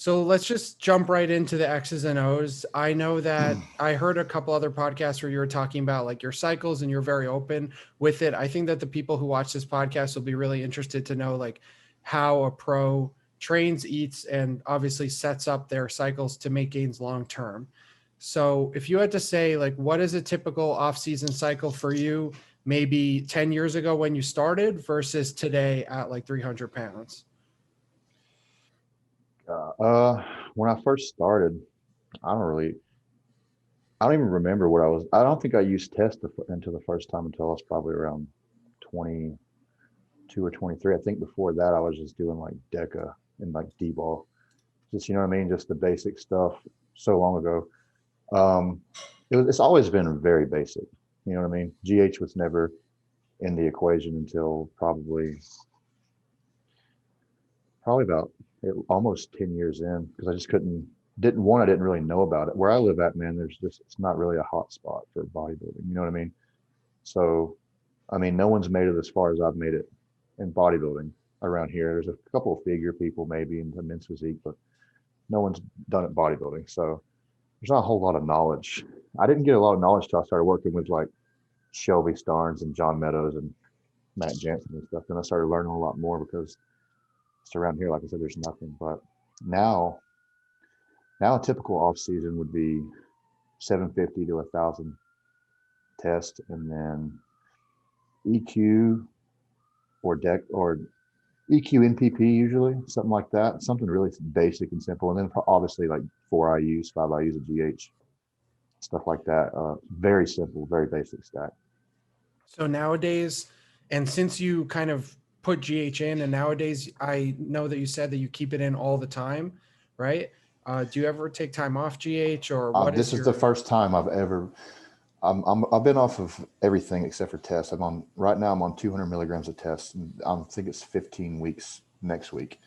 So let's just jump right into the X's and O's. I know that I heard a couple other podcasts where you were talking about like your cycles and you're very open with it. I think that the people who watch this podcast will be really interested to know like how a pro trains, eats, and obviously sets up their cycles to make gains long term. So if you had to say like what is a typical off-season cycle for you, maybe 10 years ago when you started versus today at like 300 pounds? When I first started, I don't really, I don't even remember what I was. I don't think I used test until the first time until I was probably around 22 or 23. I think before that I was just doing like DECA and like D-ball, just you know what I mean, just the basic stuff. So long ago, um, it's always been very basic. You know what I mean? GH was never in the equation until probably about almost 10 years in because I just I didn't really know about it. Where I live at, man, it's not really a hot spot for bodybuilding. You know what I mean? So, I mean, no one's made it as far as I've made it in bodybuilding around here. There's a couple of figure people maybe in the men's physique, but no one's done it bodybuilding. So there's not a whole lot of knowledge. I didn't get a lot of knowledge till I started working with like Shelby Starnes and John Meadows and Matt Jansen and stuff. Then I started learning a lot more because it's around here, like I said, there's nothing. But now, now a typical off season would be 750 to 1,000 test, and then EQ or deck or EQ NPP usually something like that, something really basic and simple, and then obviously like 4 IUs, 5 IUs of GH, stuff like that. Very simple, very basic stack. So nowadays, and since you kind of put GH in, and nowadays I know that you said that you keep it in all the time, right? Do you ever take time off GH or what This is is the your, first time I've ever. I've been off of everything except for tests. I'm on right now. I'm on 200 milligrams of tests. And I think it's 15 weeks next week,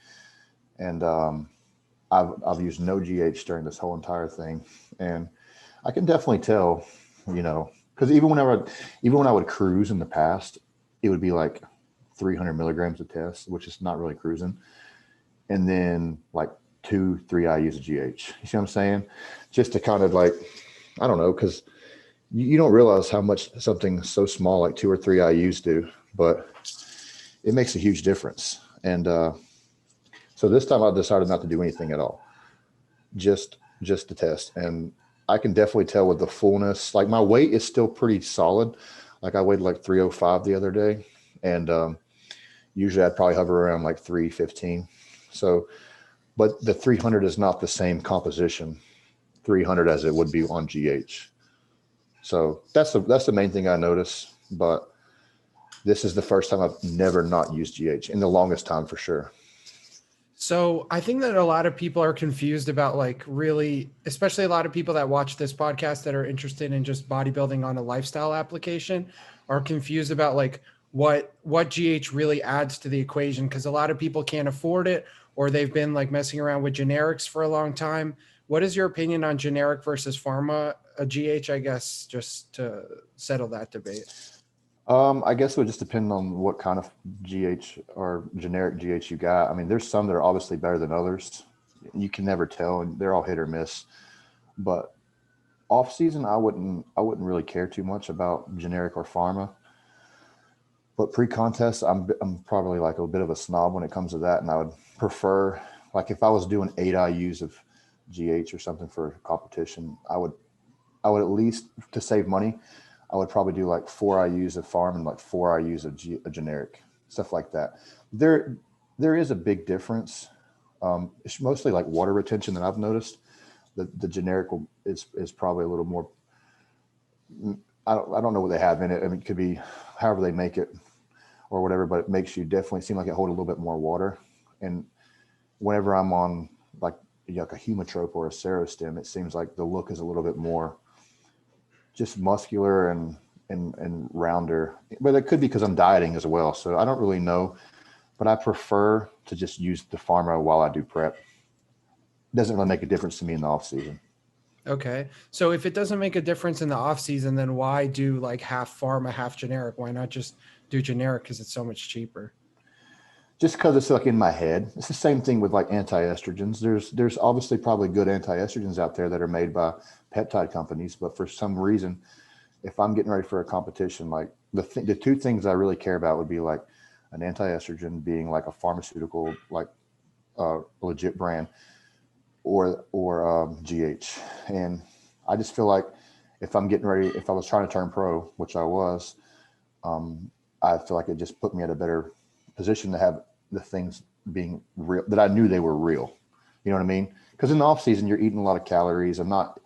and I've used no GH during this whole entire thing, and I can definitely tell, because even when I would cruise in the past, it would be like 300 milligrams of tests, which is not really cruising, and then like 2, 3 IUs of GH. You see what I'm saying? Just to kind of like, I don't know, because you don't realize how much something so small like 2 or 3 IUs do, but it makes a huge difference. And so this time I decided not to do anything at all, just the test. And I can definitely tell with the fullness, like my weight is still pretty solid. Like I weighed like 305 the other day, and usually I'd probably hover around like 315. So, but the 300 is not the same composition 300 as it would be on GH. So that's the main thing I notice. But this is the first time I've never not used GH in the longest time for sure. so I think that a lot of people are confused about like really, especially a lot of people that watch this podcast that are interested in just bodybuilding on a lifestyle application are confused about like what GH really adds to the equation because a lot of people can't afford it or they've been like messing around with generics for a long time. What is your opinion on generic versus pharma GH, I guess, just to settle that debate? I guess it would just depend on what kind of GH or generic GH you got. I mean, there's some that are obviously better than others. You can never tell, and they're all hit or miss. But off season, I wouldn't really care too much about generic or pharma. But pre-contest, I'm probably like a bit of a snob when it comes to that, and I would prefer like if I was doing 8 IUs of GH or something for a competition, I would at least to save money, I would probably do like 4 IUs of farm and like 4 IUs of a generic, stuff like that. There is a big difference. It's mostly like water retention that I've noticed. The generic is probably a little more. I don't know what they have in it. I mean, it could be however they make it or whatever, but it makes you definitely seem like it hold a little bit more water. And whenever I'm on like a humatrope or a serostim, it seems like the look is a little bit more just muscular and rounder. But it could be because I'm dieting as well. So I don't really know, but I prefer to just use the pharma while I do prep. It doesn't really make a difference to me in the off season. Okay. So if it doesn't make a difference in the off season, then why do like half pharma, half generic? Why not just do generic? Because it's so much cheaper. just because it's like in my head. It's the same thing with like anti-estrogens. There's obviously probably good anti-estrogens out there that are made by peptide companies, but for some reason, if I'm getting ready for a competition, like the two things I really care about would be like an anti-estrogen being like a pharmaceutical, like a legit brand, or GH. And I just feel like if I'm getting ready, if I was trying to turn pro, which I was, I feel like it just put me at a better position to have the things being real, that I knew they were real. You know what I mean? Because in the off season, you're eating a lot of calories. I'm not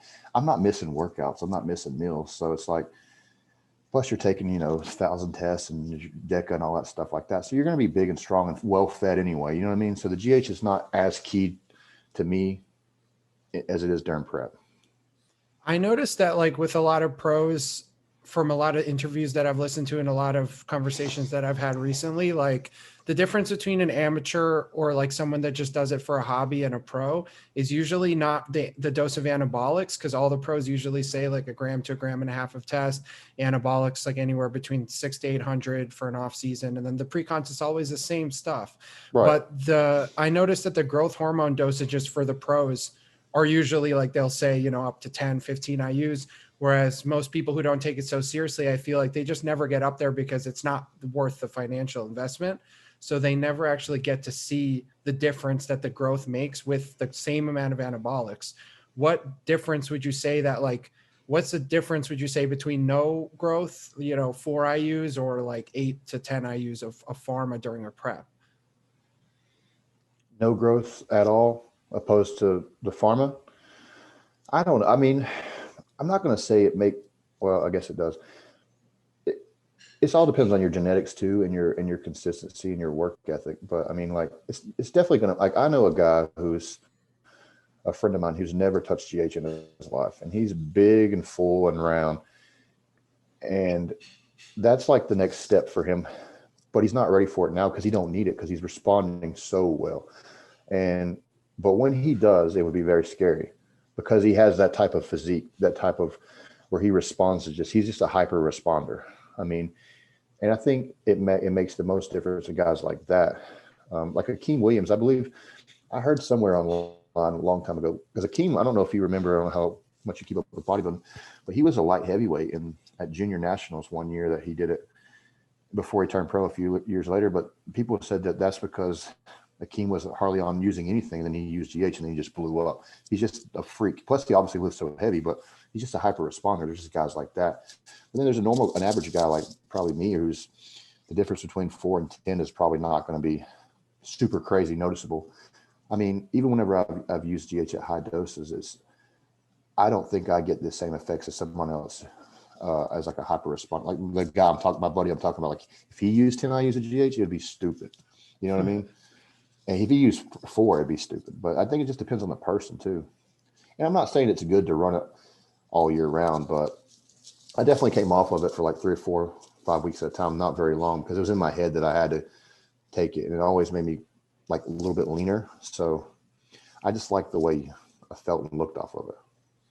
missing workouts. I'm not missing meals. So it's like, plus you're taking, 1,000 tests and DECA and all that stuff like that. So you're going to be big and strong and well fed anyway. You know what I mean? So the GH is not as key to me as it is during prep. I noticed that like with a lot of pros, from a lot of interviews that I've listened to and a lot of conversations that I've had recently, like the difference between an amateur or like someone that just does it for a hobby and a pro is usually not the dose of anabolics, because all the pros usually say like 1 gram to 1.5 grams of test. Anabolics like anywhere between 600 to 800 for an off season, and then the pre-con is always the same stuff. Right. But I noticed that the growth hormone dosages for the pros are usually like they'll say, up to 10, 15 IUs. Whereas most people who don't take it so seriously, I feel like they just never get up there because it's not worth the financial investment. So they never actually get to see the difference that the growth makes with the same amount of anabolics. What difference would you say that like, what's the difference would you say between no growth, 4 IUs or like 8 to 10 IUs of pharma during a prep? No growth at all opposed to the pharma. I don't know. I mean, I'm not going to say well, I guess it does. It all depends on your genetics too, and your consistency and your work ethic. But I mean, like it's definitely going to, like, I know a guy who's a friend of mine who's never touched GH in his life, and he's big and full and round. And that's like the next step for him, but he's not ready for it now because he don't need it because he's responding so well. But when he does, it would be very scary because he has that type of physique, that type of where he responds to he's just a hyper responder. I mean, and I think it makes the most difference to guys like that. Like Akeem Williams, I believe I heard somewhere online a long time ago, because Akeem, I don't know if you remember, I don't know how much you keep up with bodybuilding, but he was a light heavyweight at junior nationals one year that he did it before he turned pro a few years later. But people said that that's because Akeem was hardly on using anything, then he used GH and then he just blew up. He's just a freak. Plus he obviously lifts so heavy, but he's just a hyper responder. There's just guys like that. But then there's an average guy like probably me, who's the difference between 4 and 10 is probably not going to be super crazy noticeable. I mean, even whenever I've used GH at high doses, I don't think I get the same effects as someone else as like a hyper responder. Like the guy my buddy I'm talking about, like if he used 10 IUs of GH, it'd be stupid. You know what I mean? And if he used 4, it'd be stupid. But I think it just depends on the person too. And I'm not saying it's good to run it all year round, but I definitely came off of it for like 3 or 4, 5 weeks at a time, not very long, because it was in my head that I had to take it. And it always made me like a little bit leaner. So I just like the way I felt and looked off of it.